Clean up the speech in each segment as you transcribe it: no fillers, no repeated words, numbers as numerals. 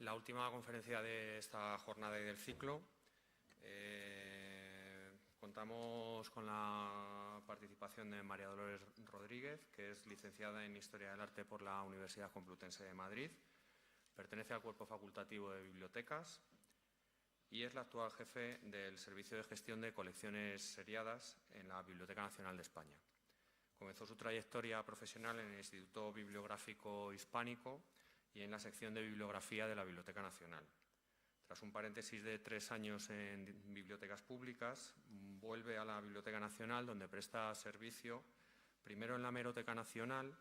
la última conferencia de esta jornada y del ciclo. Contamos con la participación de María Dolores Rodríguez, que es licenciada en Historia del Arte por la Universidad Complutense de Madrid. Pertenece al cuerpo facultativo de bibliotecas y es la actual jefe del Servicio de Gestión de Colecciones Seriadas en la Biblioteca Nacional de España. Comenzó su trayectoria profesional en el Instituto Bibliográfico Hispánico y en la sección de Bibliografía de la Biblioteca Nacional. Tras un paréntesis de 3 años en bibliotecas públicas, vuelve a la Biblioteca Nacional, donde presta servicio primero en la Hemeroteca Nacional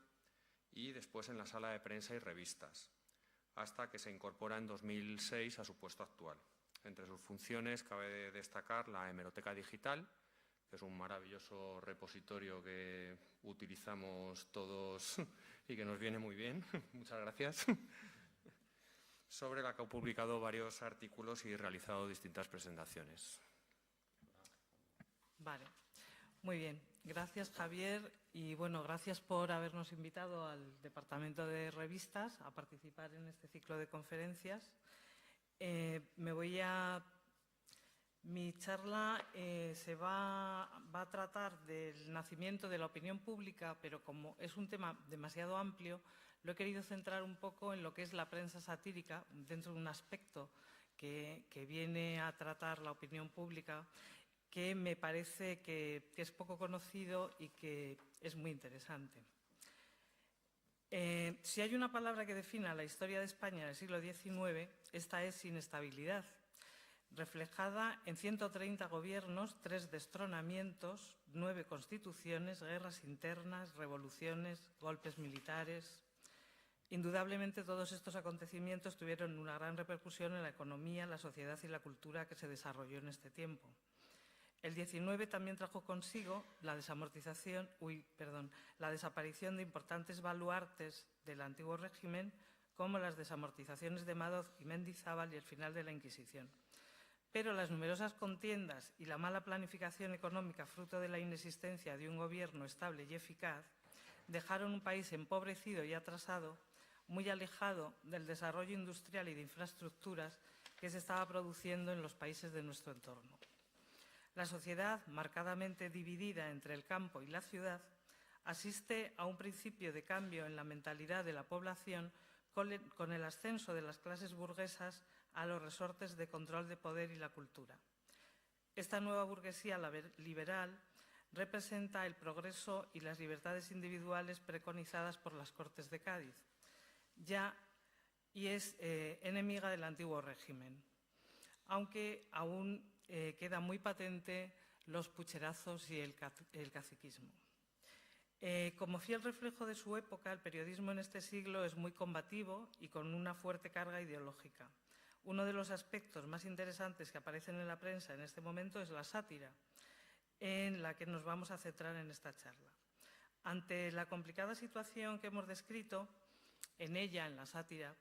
y después en la Sala de Prensa y Revistas, hasta que se incorpora en 2006 a su puesto actual. Entre sus funciones cabe destacar la Hemeroteca Digital, que es un maravilloso repositorio que utilizamos todos y que nos viene muy bien. Muchas gracias. Sobre la que ha publicado varios artículos y realizado distintas presentaciones. Vale, muy bien. Gracias, Javier. Y, bueno, gracias por habernos invitado al Departamento de Revistas a participar en este ciclo de conferencias. Mi charla va a tratar del nacimiento de la opinión pública, pero como es un tema demasiado amplio, lo he querido centrar un poco en lo que es la prensa satírica, dentro de un aspecto que viene a tratar la opinión pública, que me parece que es poco conocido y que es muy interesante. Si hay una palabra que defina la historia de España del siglo XIX, esta es inestabilidad, reflejada en 130 gobiernos, 3 destronamientos, 9 constituciones, guerras internas, revoluciones, golpes militares. Indudablemente todos estos acontecimientos tuvieron una gran repercusión en la economía, la sociedad y la cultura que se desarrolló en este tiempo. El 19 también trajo consigo la desaparición de importantes baluartes del antiguo régimen, como las desamortizaciones de Madoz y Mendizábal y el final de la Inquisición. Pero las numerosas contiendas y la mala planificación económica, fruto de la inexistencia de un gobierno estable y eficaz, dejaron un país empobrecido y atrasado, muy alejado del desarrollo industrial y de infraestructuras que se estaba produciendo en los países de nuestro entorno. La sociedad, marcadamente dividida entre el campo y la ciudad, asiste a un principio de cambio en la mentalidad de la población con el ascenso de las clases burguesas a los resortes de control de poder y la cultura. Esta nueva burguesía liberal representa el progreso y las libertades individuales preconizadas por las Cortes de Cádiz, y es enemiga del antiguo régimen, aunque aún queda muy patente los pucherazos y el caciquismo. Como fiel reflejo de su época, el periodismo en este siglo es muy combativo y con una fuerte carga ideológica. Uno de los aspectos más interesantes que aparecen en la prensa en este momento es la sátira, en la que nos vamos a centrar en esta charla. Ante la complicada situación que hemos descrito, en ella, en la sátira,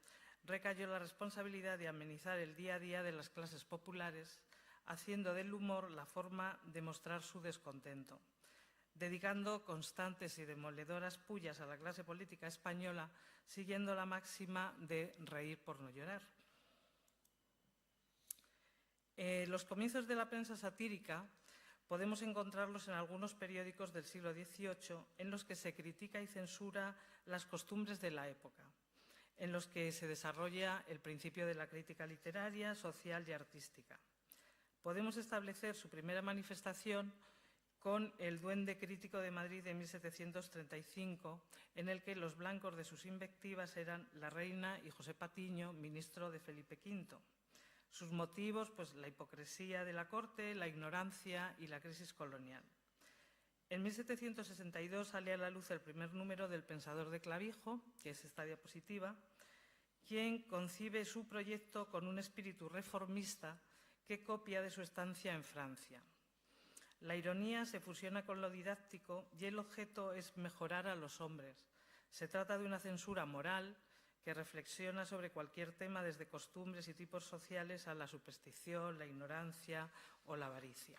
recayó la responsabilidad de amenizar el día a día de las clases populares, haciendo del humor la forma de mostrar su descontento, dedicando constantes y demoledoras pullas a la clase política española, siguiendo la máxima de reír por no llorar. Los comienzos de la prensa satírica podemos encontrarlos en algunos periódicos del siglo XVIII, en los que se critica y censura las costumbres de la época, en los que se desarrolla el principio de la crítica literaria, social y artística. Podemos establecer su primera manifestación con el Duende Crítico de Madrid de 1735, en el que los blancos de sus invectivas eran la reina y José Patiño, ministro de Felipe V. Sus motivos, pues la hipocresía de la corte, la ignorancia y la crisis colonial. En 1762 sale a la luz el primer número del Pensador de Clavijo, que es esta diapositiva, quien concibe su proyecto con un espíritu reformista que copia de su estancia en Francia. La ironía se fusiona con lo didáctico y el objeto es mejorar a los hombres. Se trata de una censura moral que reflexiona sobre cualquier tema, desde costumbres y tipos sociales a la superstición, la ignorancia o la avaricia.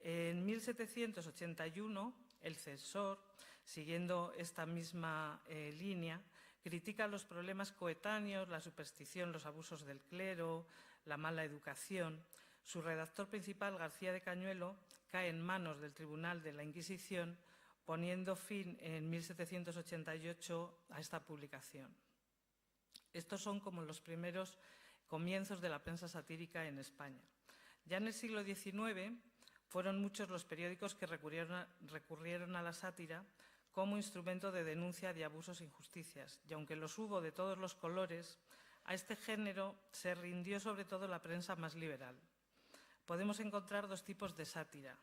En 1781, el censor, siguiendo esta misma línea, Critica los problemas coetáneos, la superstición, los abusos del clero, la mala educación. Su redactor principal, García de Cañuelo, cae en manos del Tribunal de la Inquisición, poniendo fin en 1788 a esta publicación. Estos son como los primeros comienzos de la prensa satírica en España. Ya en el siglo XIX fueron muchos los periódicos que recurrieron a la sátira como instrumento de denuncia de abusos e injusticias, y aunque los hubo de todos los colores, a este género se rindió sobre todo la prensa más liberal. Podemos encontrar dos tipos de sátira: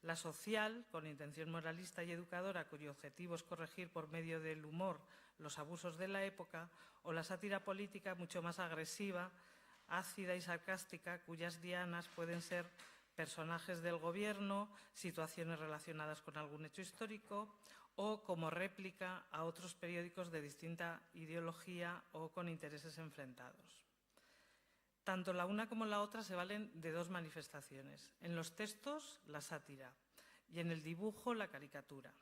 la social, con intención moralista y educadora, cuyo objetivo es corregir por medio del humor los abusos de la época, o la sátira política, mucho más agresiva, ácida y sarcástica, cuyas dianas pueden ser personajes del gobierno, situaciones relacionadas con algún hecho histórico o como réplica a otros periódicos de distinta ideología o con intereses enfrentados. Tanto la una como la otra se valen de dos manifestaciones: en los textos, la sátira, y en el dibujo, la caricatura.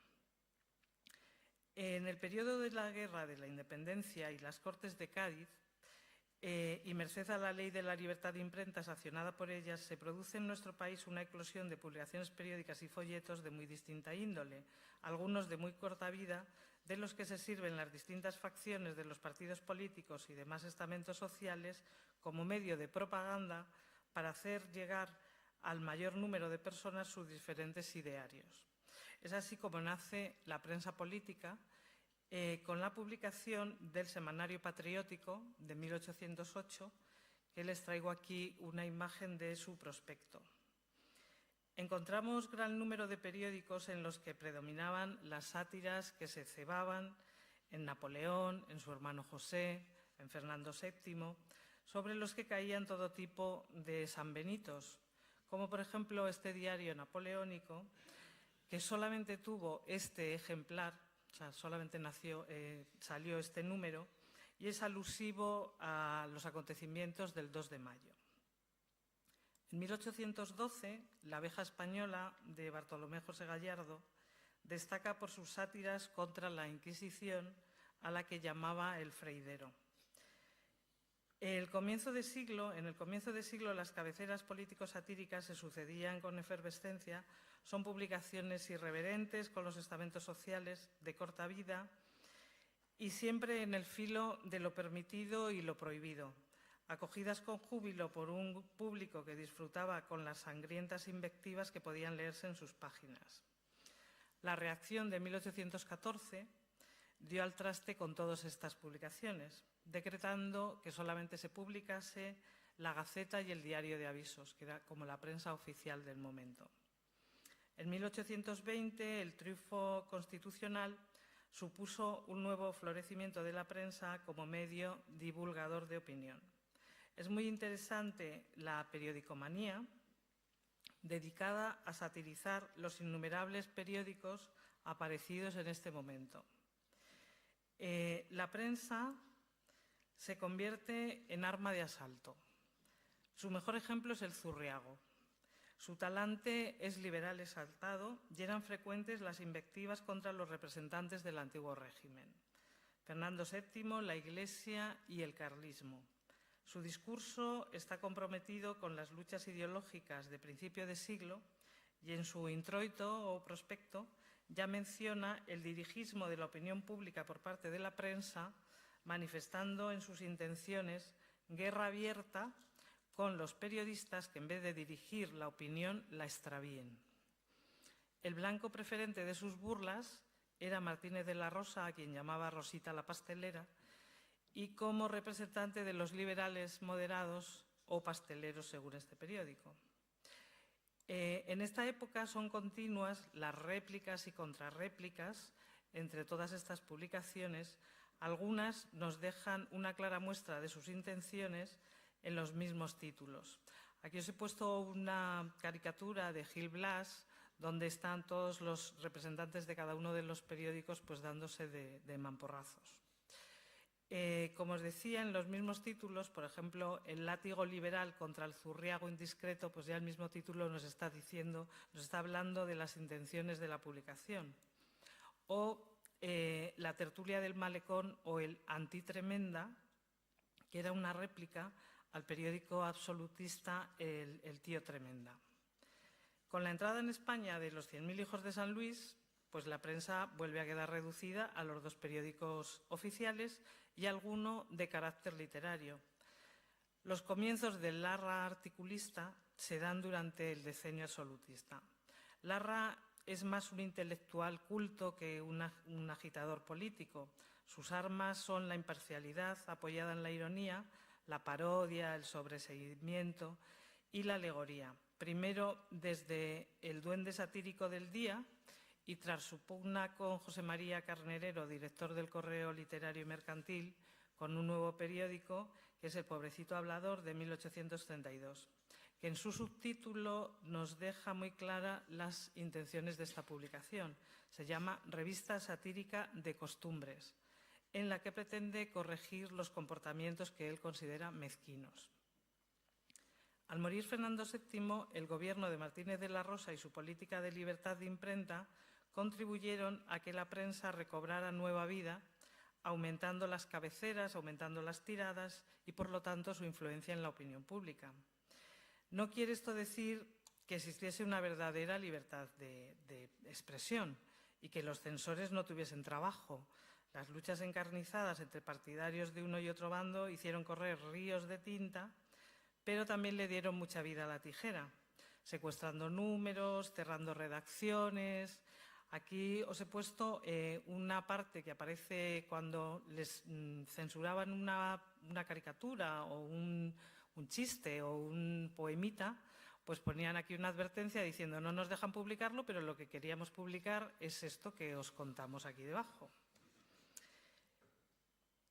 En el periodo de la Guerra de la Independencia y las Cortes de Cádiz, y merced a la Ley de la Libertad de Imprenta sancionada por ellas, se produce en nuestro país una eclosión de publicaciones periódicas y folletos de muy distinta índole, algunos de muy corta vida, de los que se sirven las distintas facciones de los partidos políticos y demás estamentos sociales como medio de propaganda para hacer llegar al mayor número de personas sus diferentes idearios. Es así como nace la prensa política, con la publicación del Semanario Patriótico de 1808, que les traigo aquí una imagen de su prospecto. Encontramos gran número de periódicos en los que predominaban las sátiras que se cebaban en Napoleón, en su hermano José, en Fernando VII, sobre los que caían todo tipo de sanbenitos, como por ejemplo este diario napoleónico, que solamente tuvo este ejemplar, o sea, solamente salió este número, y es alusivo a los acontecimientos del 2 de mayo. En 1812, La abeja española, de Bartolomé José Gallardo, destaca por sus sátiras contra la Inquisición, a la que llamaba el freidero. En el comienzo de siglo, las cabeceras político-satíricas se sucedían con efervescencia. Son publicaciones irreverentes con los estamentos sociales de corta vida y siempre en el filo de lo permitido y lo prohibido, acogidas con júbilo por un público que disfrutaba con las sangrientas invectivas que podían leerse en sus páginas. La reacción de 1814 dio al traste con todas estas publicaciones, decretando que solamente se publicase la Gaceta y el Diario de Avisos, que era como la prensa oficial del momento. En 1820, el triunfo constitucional supuso un nuevo florecimiento de la prensa como medio divulgador de opinión. Es muy interesante la periodicomanía, dedicada a satirizar los innumerables periódicos aparecidos en este momento. La prensa se convierte en arma de asalto. Su mejor ejemplo es el Zurriago. Su talante es liberal exaltado y eran frecuentes las invectivas contra los representantes del antiguo régimen: Fernando VII, la Iglesia y el carlismo. Su discurso está comprometido con las luchas ideológicas de principio de siglo y en su introito o prospecto ya menciona el dirigismo de la opinión pública por parte de la prensa, manifestando en sus intenciones guerra abierta con los periodistas que en vez de dirigir la opinión la extravíen. El blanco preferente de sus burlas era Martínez de la Rosa, a quien llamaba Rosita la pastelera, y como representante de los liberales moderados o pasteleros según este periódico. En esta época son continuas las réplicas y contrarréplicas entre todas estas publicaciones. Algunas nos dejan una clara muestra de sus intenciones en los mismos títulos. Aquí os he puesto una caricatura de Gil Blas, donde están todos los representantes de cada uno de los periódicos pues dándose de mamporrazos. Como os decía, en los mismos títulos, por ejemplo, el látigo liberal contra el Zurriago indiscreto, pues ya el mismo título nos está hablando de las intenciones de la publicación. O la La tertulia del malecón o el Antitremenda, que era una réplica al periódico absolutista El Tío Tremenda. Con la entrada en España de los 100.000 hijos de San Luis, pues la prensa vuelve a quedar reducida a los 2 periódicos oficiales y alguno de carácter literario. Los comienzos del Larra articulista se dan durante el decenio absolutista. Larra es más un intelectual culto que un agitador político. Sus armas son la imparcialidad apoyada en la ironía, la parodia, el sobreseimiento y la alegoría. Primero desde el duende satírico del día y tras su pugna con José María Carnerero, director del Correo Literario y Mercantil, con un nuevo periódico que es El Pobrecito Hablador de 1832, que en su subtítulo nos deja muy claras las intenciones de esta publicación. Se llama Revista Satírica de Costumbres, en la que pretende corregir los comportamientos que él considera mezquinos. Al morir Fernando VII, el gobierno de Martínez de la Rosa y su política de libertad de imprenta contribuyeron a que la prensa recobrara nueva vida, aumentando las cabeceras, aumentando las tiradas y, por lo tanto, su influencia en la opinión pública. No quiere esto decir que existiese una verdadera libertad de expresión y que los censores no tuviesen trabajo. Las luchas encarnizadas entre partidarios de uno y otro bando hicieron correr ríos de tinta, pero también le dieron mucha vida a la tijera, secuestrando números, cerrando redacciones. Aquí os he puesto una parte que aparece cuando les censuraban una caricatura o un chiste o un poemita, pues ponían aquí una advertencia diciendo no nos dejan publicarlo, pero lo que queríamos publicar es esto que os contamos aquí debajo.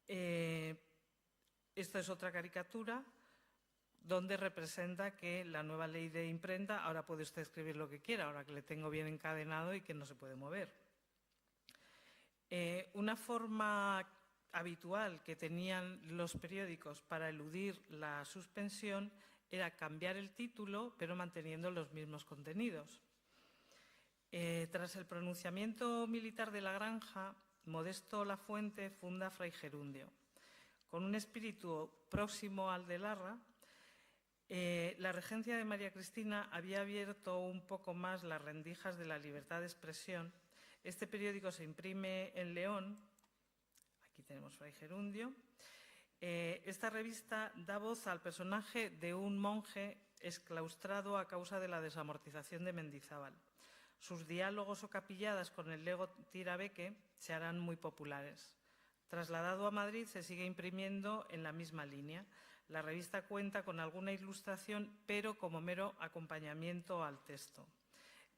Esta es otra caricatura donde representa que la nueva ley de imprenta, ahora puede usted escribir lo que quiera, ahora que le tengo bien encadenado y que no se puede mover. Una forma habitual que tenían los periódicos para eludir la suspensión era cambiar el título, pero manteniendo los mismos contenidos. Tras el pronunciamiento militar de la Granja, Modesto Lafuente funda Fray Gerundio. Con un espíritu próximo al de Larra, la regencia de María Cristina había abierto un poco más las rendijas de la libertad de expresión. Este periódico se imprime en León. Aquí tenemos Fray Gerundio. Esta revista da voz al personaje de un monje exclaustrado a causa de la desamortización de Mendizábal. Sus diálogos o capilladas con el lego Tirabeque se harán muy populares. Trasladado a Madrid, se sigue imprimiendo en la misma línea. La revista cuenta con alguna ilustración, pero como mero acompañamiento al texto.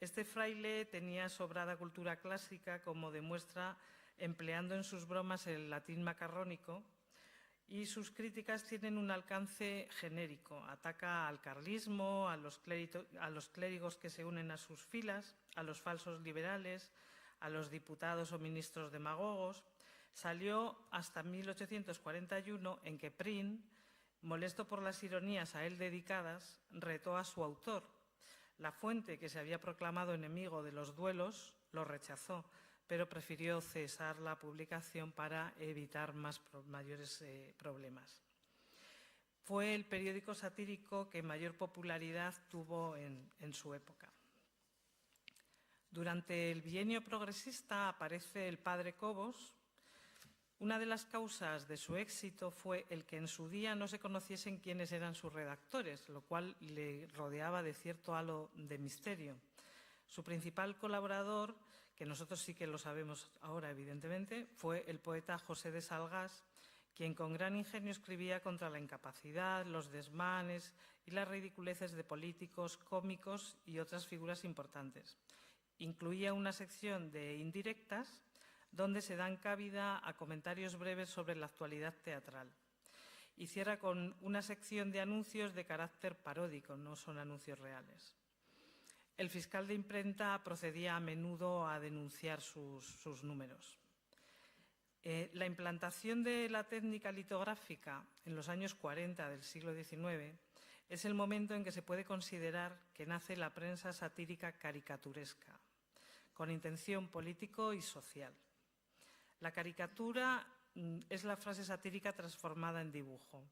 Este fraile tenía sobrada cultura clásica, como demuestra empleando en sus bromas el latín macarrónico, y sus críticas tienen un alcance genérico. Ataca al carlismo, a los clérigos que se unen a sus filas, a los falsos liberales, a los diputados o ministros demagogos. Salió hasta 1841, en que Prin, molesto por las ironías a él dedicadas, retó a su autor. Lafuente, que se había proclamado enemigo de los duelos, lo rechazó, pero prefirió cesar la publicación para evitar mayores problemas. Fue el periódico satírico que mayor popularidad tuvo en su época. Durante el bienio progresista aparece el padre Cobos. Una de las causas de su éxito fue el que en su día no se conociesen quiénes eran sus redactores, lo cual le rodeaba de cierto halo de misterio. Su principal colaborador, que nosotros sí que lo sabemos ahora evidentemente, fue el poeta José de Salgás, quien con gran ingenio escribía contra la incapacidad, los desmanes y las ridiculeces de políticos, cómicos y otras figuras importantes. Incluía una sección de indirectas donde se dan cabida a comentarios breves sobre la actualidad teatral. Y cierra con una sección de anuncios de carácter paródico, no son anuncios reales. El fiscal de imprenta procedía a menudo a denunciar sus números. La implantación de la técnica litográfica en los años 40 del siglo XIX es el momento en que se puede considerar que nace la prensa satírica caricaturesca, con intención político y social. La caricatura es la frase satírica transformada en dibujo.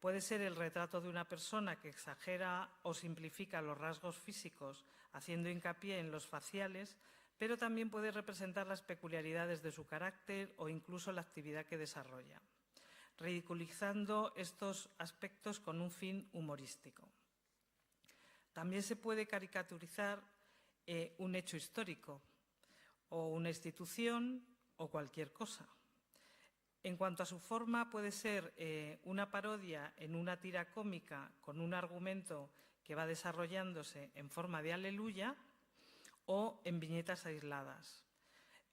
Puede ser el retrato de una persona que exagera o simplifica los rasgos físicos, haciendo hincapié en los faciales, pero también puede representar las peculiaridades de su carácter o incluso la actividad que desarrolla, ridiculizando estos aspectos con un fin humorístico. También se puede caricaturizar un hecho histórico o una institución o cualquier cosa. En cuanto a su forma, puede ser una parodia en una tira cómica con un argumento que va desarrollándose en forma de aleluya o en viñetas aisladas.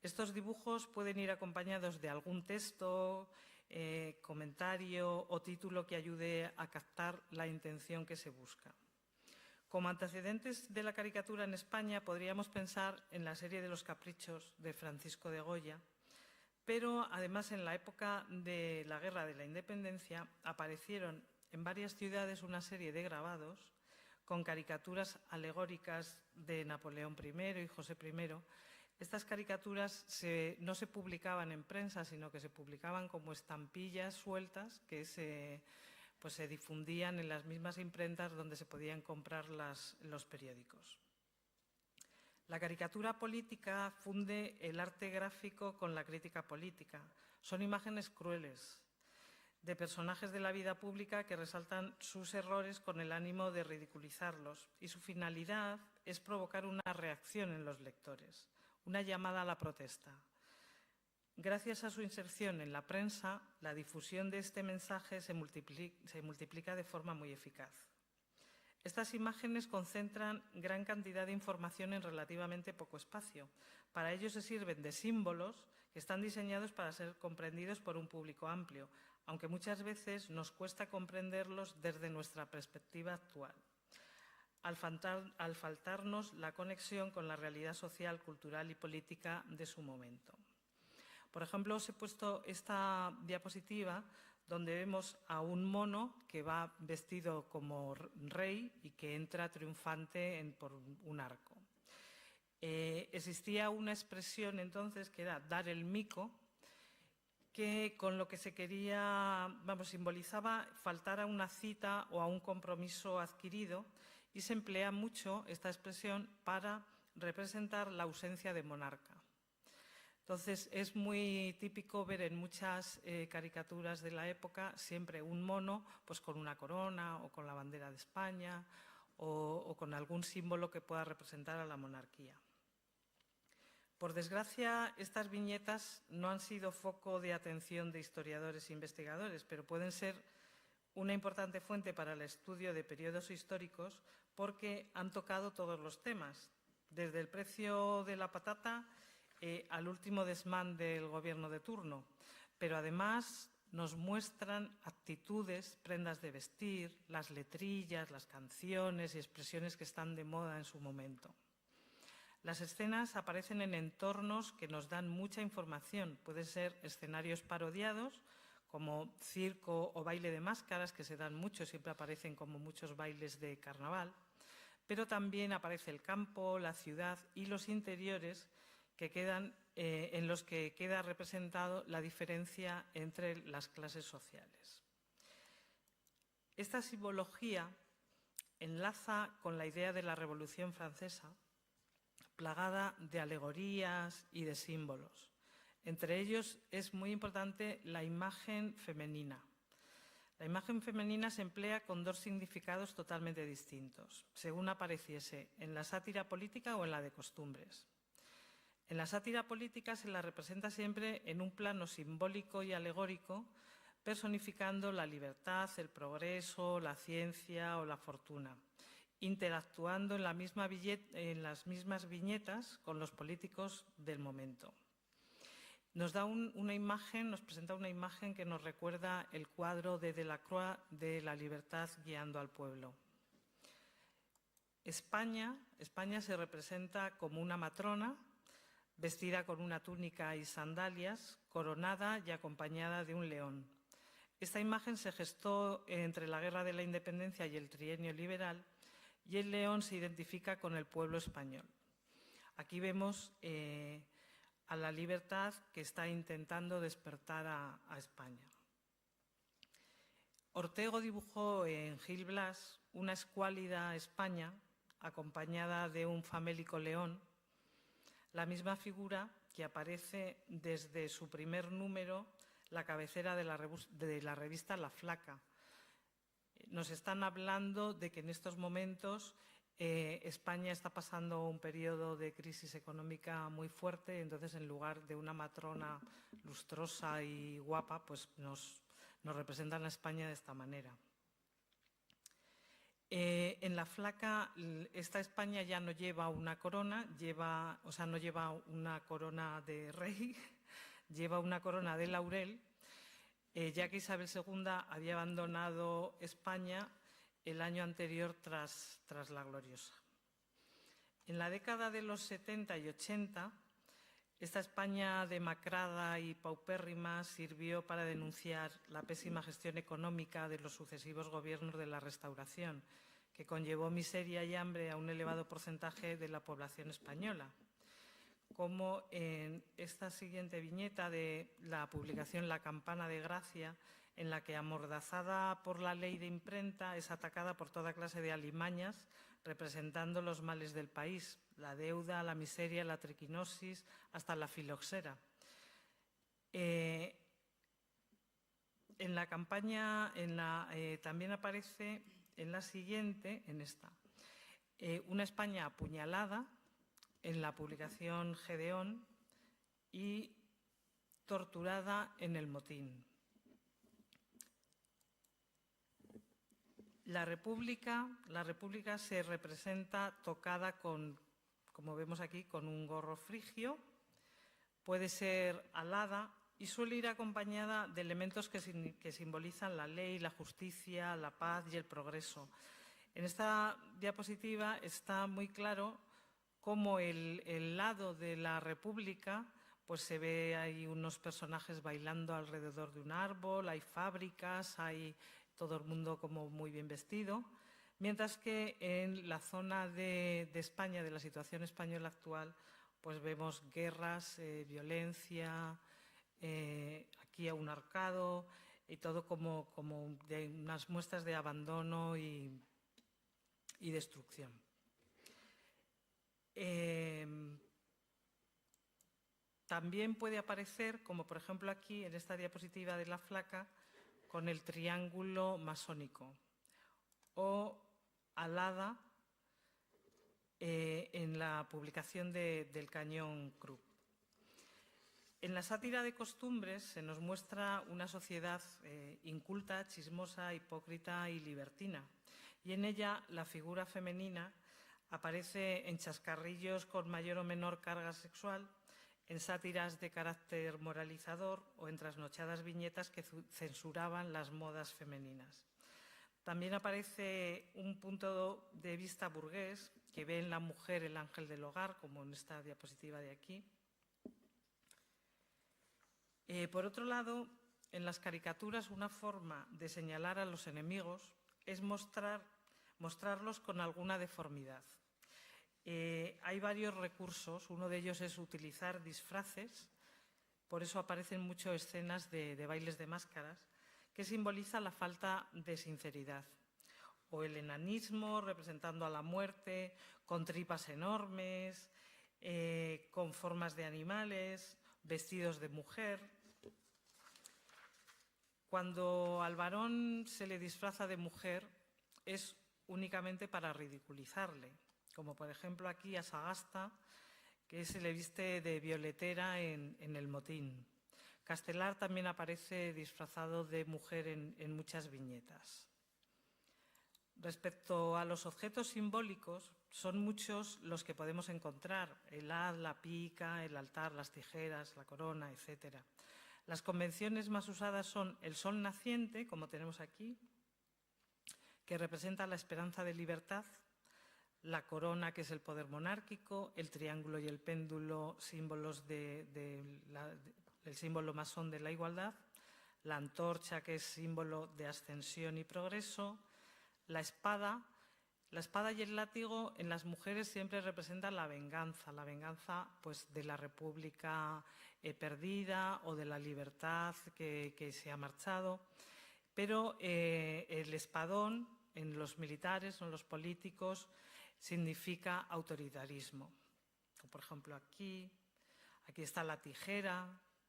Estos dibujos pueden ir acompañados de algún texto, comentario o título que ayude a captar la intención que se busca. Como antecedentes de la caricatura en España, podríamos pensar en la serie de Los Caprichos de Francisco de Goya, pero además en la época de la Guerra de la Independencia aparecieron en varias ciudades una serie de grabados con caricaturas alegóricas de Napoleón I y José I. Estas caricaturas no se publicaban en prensa, sino que se publicaban como estampillas sueltas que se difundían en las mismas imprentas donde se podían comprar los periódicos. La caricatura política funde el arte gráfico con la crítica política. Son imágenes crueles de personajes de la vida pública que resaltan sus errores con el ánimo de ridiculizarlos, y su finalidad es provocar una reacción en los lectores, una llamada a la protesta. Gracias a su inserción en la prensa, la difusión de este mensaje se multiplica de forma muy eficaz. Estas imágenes concentran gran cantidad de información en relativamente poco espacio. Para ello se sirven de símbolos que están diseñados para ser comprendidos por un público amplio, aunque muchas veces nos cuesta comprenderlos desde nuestra perspectiva actual, al faltarnos la conexión con la realidad social, cultural y política de su momento. Por ejemplo, os he puesto esta diapositiva donde vemos a un mono que va vestido como rey y que entra triunfante por un arco. Existía una expresión entonces que era dar el mico, que con lo que se quería, simbolizaba faltar a una cita o a un compromiso adquirido, y se emplea mucho esta expresión para representar la ausencia de monarca. Entonces, es muy típico ver en muchas caricaturas de la época siempre un mono pues con una corona o con la bandera de España o con algún símbolo que pueda representar a la monarquía. Por desgracia, estas viñetas no han sido foco de atención de historiadores e investigadores, pero pueden ser una importante fuente para el estudio de periodos históricos porque han tocado todos los temas, desde el precio de la patata al último desmán del gobierno de turno, pero además nos muestran actitudes, prendas de vestir, las letrillas, las canciones y expresiones que están de moda en su momento. Las escenas aparecen en entornos que nos dan mucha información. Pueden ser escenarios parodiados, como circo o baile de máscaras, que se dan mucho, siempre aparecen como muchos bailes de carnaval, pero también aparece el campo, la ciudad y los interiores que quedan, en los que queda representado la diferencia entre las clases sociales. Esta simbología enlaza con la idea de la Revolución Francesa, plagada de alegorías y de símbolos. Entre ellos es muy importante la imagen femenina. La imagen femenina se emplea con dos significados totalmente distintos, según apareciese en la sátira política o en la de costumbres. En la sátira política se la representa siempre en un plano simbólico y alegórico, personificando la libertad, el progreso, la ciencia o la fortuna, interactuando en las mismas viñetas con los políticos del momento. Nos presenta una imagen que nos recuerda el cuadro de Delacroix de La libertad guiando al pueblo. España se representa como una matrona, vestida con una túnica y sandalias, coronada y acompañada de un león. Esta imagen se gestó entre la Guerra de la Independencia y el Trienio liberal, y el león se identifica con el pueblo español. Aquí vemos a la libertad que está intentando despertar a España. Ortego dibujó en Gil Blas una escuálida España acompañada de un famélico león, la misma figura que aparece desde su primer número, la cabecera de la revista La Flaca. Nos están hablando de que en estos momentos España está pasando un periodo de crisis económica muy fuerte, entonces en lugar de una matrona lustrosa y guapa, pues nos representan a España de esta manera. En La Flaca, esta España ya no lleva una corona, no lleva una corona de rey, lleva una corona de laurel, ya que Isabel II había abandonado España el año anterior tras la gloriosa. En la década de los 70 y 80, esta España demacrada y paupérrima sirvió para denunciar la pésima gestión económica de los sucesivos gobiernos de la Restauración, que conllevó miseria y hambre a un elevado porcentaje de la población española. Como en esta siguiente viñeta de la publicación La Campana de Gracia, en la que, amordazada por la ley de imprenta, es atacada por toda clase de alimañas, representando los males del país, la deuda, la miseria, la triquinosis, hasta la filoxera. En la campaña también aparece en la siguiente, en esta, una España apuñalada, en la publicación Gedeón, y torturada en el motín. La República se representa tocada con, como vemos aquí, con un gorro frigio, puede ser alada y suele ir acompañada de elementos que simbolizan la ley, la justicia, la paz y el progreso. En esta diapositiva está muy claro cómo el lado de la República, pues se ve ahí unos personajes bailando alrededor de un árbol, hay fábricas, hay todo el mundo como muy bien vestido, mientras que en la zona de España, de la situación española actual, pues vemos guerras, violencia, aquí a un arcado y todo como de unas muestras de abandono y destrucción. También puede aparecer, como por ejemplo aquí en esta diapositiva de La Flaca, con el triángulo masónico o alada en la publicación del Cañón Krupp. En la sátira de costumbres se nos muestra una sociedad inculta, chismosa, hipócrita y libertina, y en ella la figura femenina aparece en chascarrillos con mayor o menor carga sexual, en sátiras de carácter moralizador o en trasnochadas viñetas que censuraban las modas femeninas. También aparece un punto de vista burgués que ve en la mujer el ángel del hogar, como en esta diapositiva de aquí. Por otro lado, en las caricaturas una forma de señalar a los enemigos es mostrarlos con alguna deformidad. Hay varios recursos, uno de ellos es utilizar disfraces, por eso aparecen muchas escenas de bailes de máscaras, que simboliza la falta de sinceridad. O el enanismo representando a la muerte, con tripas enormes, con formas de animales, vestidos de mujer. Cuando al varón se le disfraza de mujer es únicamente para ridiculizarle, como por ejemplo aquí a Sagasta, que se le viste de violetera en el motín. Castelar también aparece disfrazado de mujer en muchas viñetas. Respecto a los objetos simbólicos, son muchos los que podemos encontrar: el haz, la pica, el altar, las tijeras, la corona, etc. Las convenciones más usadas son el sol naciente, como tenemos aquí, que representa la esperanza de libertad, la corona, que es el poder monárquico, el triángulo y el péndulo, símbolos el símbolo masón de la igualdad, la antorcha, que es símbolo de ascensión y progreso, la espada, La espada y el látigo en las mujeres siempre representan la venganza pues, de la república perdida o de la libertad que se ha marchado, pero el espadón en los militares o en los políticos significa autoritarismo. Por ejemplo, aquí está la tijera,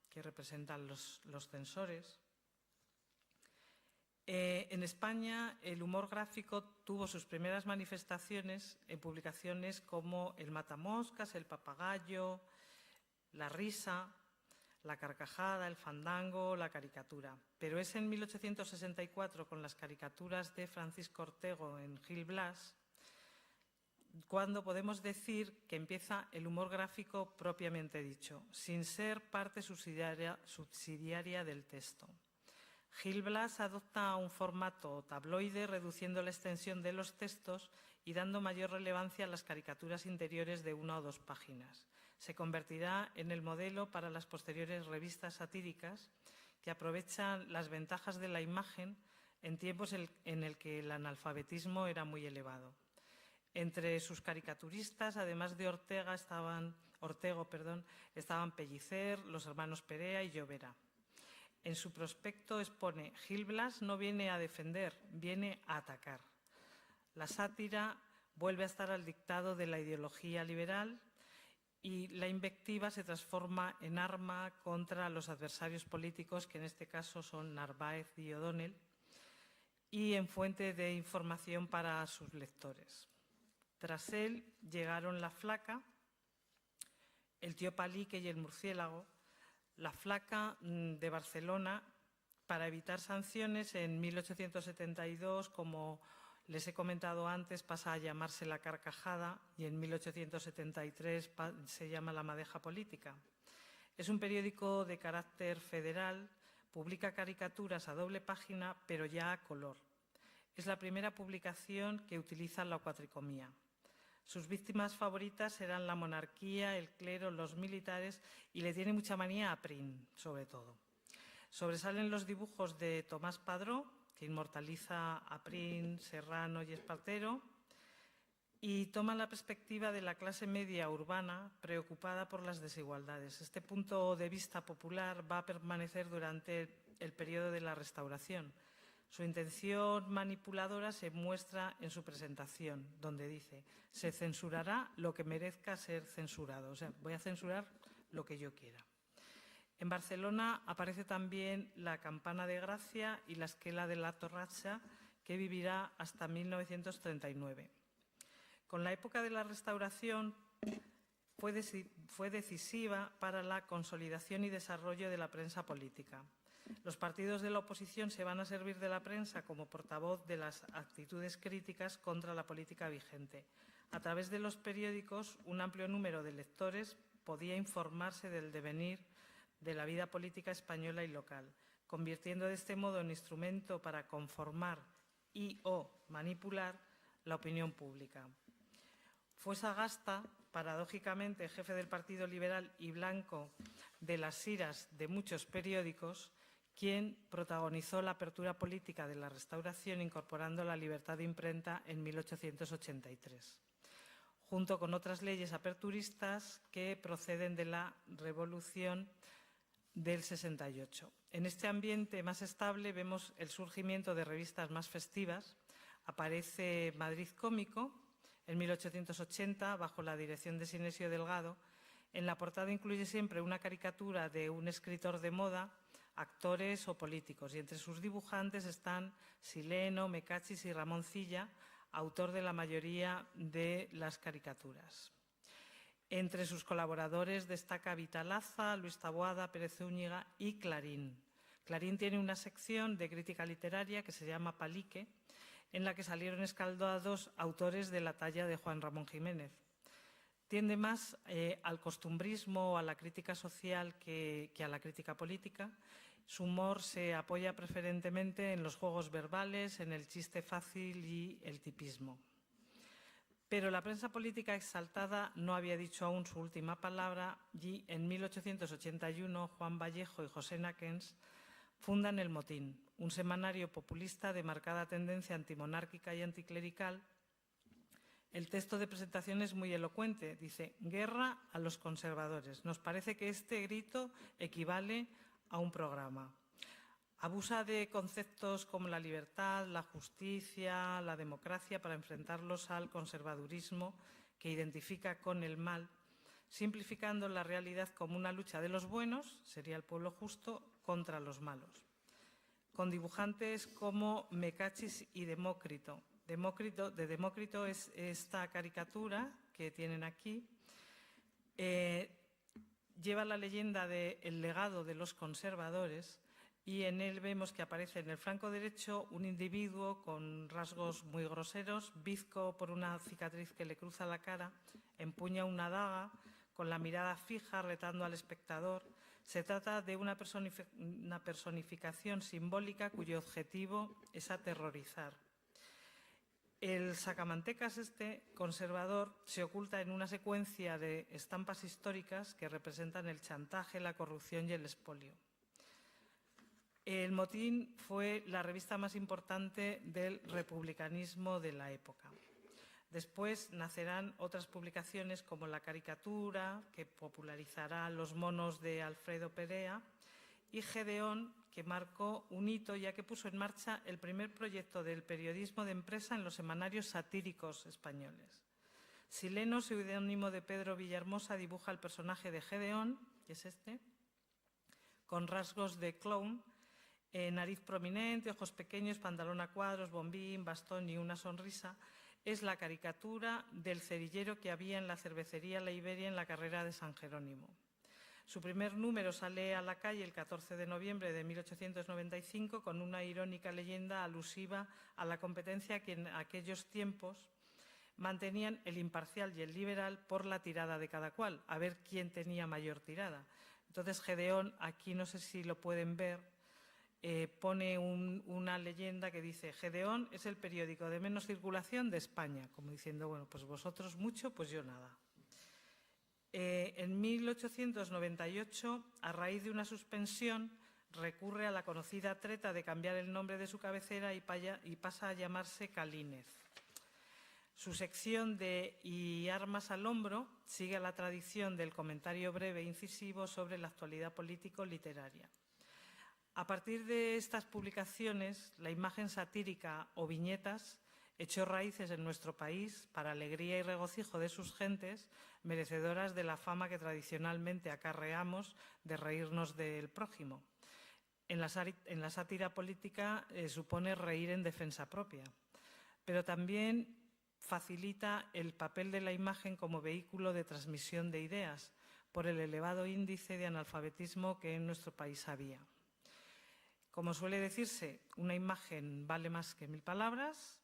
que representan los censores. En España, el humor gráfico tuvo sus primeras manifestaciones en publicaciones como El matamoscas, El papagayo, La risa, La carcajada, El fandango, La caricatura. Pero es en 1864, con las caricaturas de Francisco Ortego en Gil Blas, cuando podemos decir que empieza el humor gráfico propiamente dicho, sin ser parte subsidiaria del texto. Gil Blas adopta un formato tabloide, reduciendo la extensión de los textos y dando mayor relevancia a las caricaturas interiores de 1 o 2 páginas. Se convertirá en el modelo para las posteriores revistas satíricas que aprovechan las ventajas de la imagen en tiempos en el que el analfabetismo era muy elevado. Entre sus caricaturistas, además de Ortego, estaban Pellicer, los hermanos Perea y Llovera. En su prospecto expone: Gil Blas no viene a defender, viene a atacar. La sátira vuelve a estar al dictado de la ideología liberal y la invectiva se transforma en arma contra los adversarios políticos, que en este caso son Narváez y O'Donnell, y en fuente de información para sus lectores. Tras él llegaron La Flaca, El tío Palique y El murciélago. La Flaca, de Barcelona, para evitar sanciones, en 1872, como les he comentado antes, pasa a llamarse La Carcajada y en 1873 se llama La Madeja Política. Es un periódico de carácter federal, publica caricaturas a doble página, pero ya a color. Es la primera publicación que utiliza la cuatricomía. Sus víctimas favoritas eran la monarquía, el clero, los militares, y le tiene mucha manía a Prin, sobre todo. Sobresalen los dibujos de Tomás Padró, que inmortaliza a Prin, Serrano y Espartero, y toma la perspectiva de la clase media urbana preocupada por las desigualdades. Este punto de vista popular va a permanecer durante el periodo de la Restauración. Su intención manipuladora se muestra en su presentación, donde dice: se censurará lo que merezca ser censurado. O sea, voy a censurar lo que yo quiera. En Barcelona aparece también La Campana de Gracia y La Esquela de la Torratxa, que vivirá hasta 1939. Con la época de la Restauración fue decisiva para la consolidación y desarrollo de la prensa política. Los partidos de la oposición se van a servir de la prensa como portavoz de las actitudes críticas contra la política vigente. A través de los periódicos, un amplio número de lectores podía informarse del devenir de la vida política española y local, convirtiendo de este modo en instrumento para conformar y o manipular la opinión pública. Fue Sagasta, paradójicamente jefe del Partido Liberal y blanco de las iras de muchos periódicos, quien protagonizó la apertura política de la Restauración, incorporando la libertad de imprenta en 1883, junto con otras leyes aperturistas que proceden de la Revolución del 68. En este ambiente más estable vemos el surgimiento de revistas más festivas. Aparece Madrid Cómico en 1880, bajo la dirección de Sinesio Delgado. En la portada incluye siempre una caricatura de un escritor de moda, actores o políticos, y entre sus dibujantes están Sileno, Mecachis y Ramoncilla, autor de la mayoría de las caricaturas. Entre sus colaboradores destaca Vitalaza, Luis Taboada, Pérez Zúñiga y Clarín. Clarín tiene una sección de crítica literaria que se llama Palique, en la que salieron escaldados autores de la talla de Juan Ramón Jiménez. Tiende más al costumbrismo o a la crítica social que a la crítica política. Su humor se apoya preferentemente en los juegos verbales, en el chiste fácil y el tipismo. Pero la prensa política exaltada no había dicho aún su última palabra y en 1881 Juan Vallejo y José Naquens fundan El Motín, un semanario populista de marcada tendencia antimonárquica y anticlerical, El texto de presentación es muy elocuente. Dice, guerra a los conservadores. Nos parece que este grito equivale a un programa. Abusa de conceptos como la libertad, la justicia, la democracia para enfrentarlos al conservadurismo que identifica con el mal, simplificando la realidad como una lucha de los buenos, sería el pueblo justo, contra los malos. Con dibujantes como Mecachis y Demócrito. De Demócrito es esta caricatura que tienen aquí. Lleva la leyenda del legado de los conservadores y en él vemos que aparece en el flanco derecho un individuo con rasgos muy groseros, bizco por una cicatriz que le cruza la cara, empuña una daga con la mirada fija retando al espectador. Se trata de una personificación simbólica cuyo objetivo es aterrorizar. El sacamantecas conservador se oculta en una secuencia de estampas históricas que representan el chantaje, la corrupción y el expolio. El Motín fue la revista más importante del republicanismo de la época. Después nacerán otras publicaciones como La Caricatura, que popularizará los monos de Alfredo Perea, y Gedeón, que marcó un hito ya que puso en marcha el primer proyecto del periodismo de empresa en los semanarios satíricos españoles. Sileno, seudónimo de Pedro Villahermosa, dibuja el personaje de Gedeón, que es con rasgos de clown, nariz prominente, ojos pequeños, pantalón a cuadros, bombín, bastón y una sonrisa. Es la caricatura del cerillero que había en la cervecería La Iberia en la carrera de San Jerónimo. Su primer número sale a la calle el 14 de noviembre de 1895 con una irónica leyenda alusiva a la competencia que en aquellos tiempos mantenían el imparcial y el liberal por la tirada de cada cual, a ver quién tenía mayor tirada. Entonces Gedeón, aquí no sé si lo pueden ver, pone una leyenda que dice Gedeón es el periódico de menos circulación de España, como diciendo, bueno, pues vosotros mucho, pues yo nada. En 1898, a raíz de una suspensión, recurre a la conocida treta de cambiar el nombre de su cabecera y pasa a llamarse Calínez. Su sección de Y armas al hombro sigue la tradición del comentario breve e incisivo sobre la actualidad político-literaria. A partir de estas publicaciones, la imagen satírica o viñetas echó raíces en nuestro país para alegría y regocijo de sus gentes, merecedoras de la fama que tradicionalmente acarreamos de reírnos del prójimo. En la sátira política supone reír en defensa propia, pero también facilita el papel de la imagen como vehículo de transmisión de ideas por el elevado índice de analfabetismo que en nuestro país había. Como suele decirse, una imagen vale más que 1000 palabras.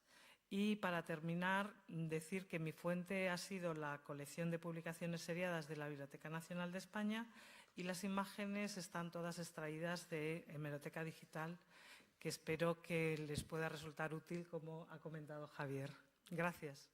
Y para terminar, decir que mi fuente ha sido la colección de publicaciones seriadas de la Biblioteca Nacional de España y las imágenes están todas extraídas de Hemeroteca Digital, que espero que les pueda resultar útil, como ha comentado Javier. Gracias.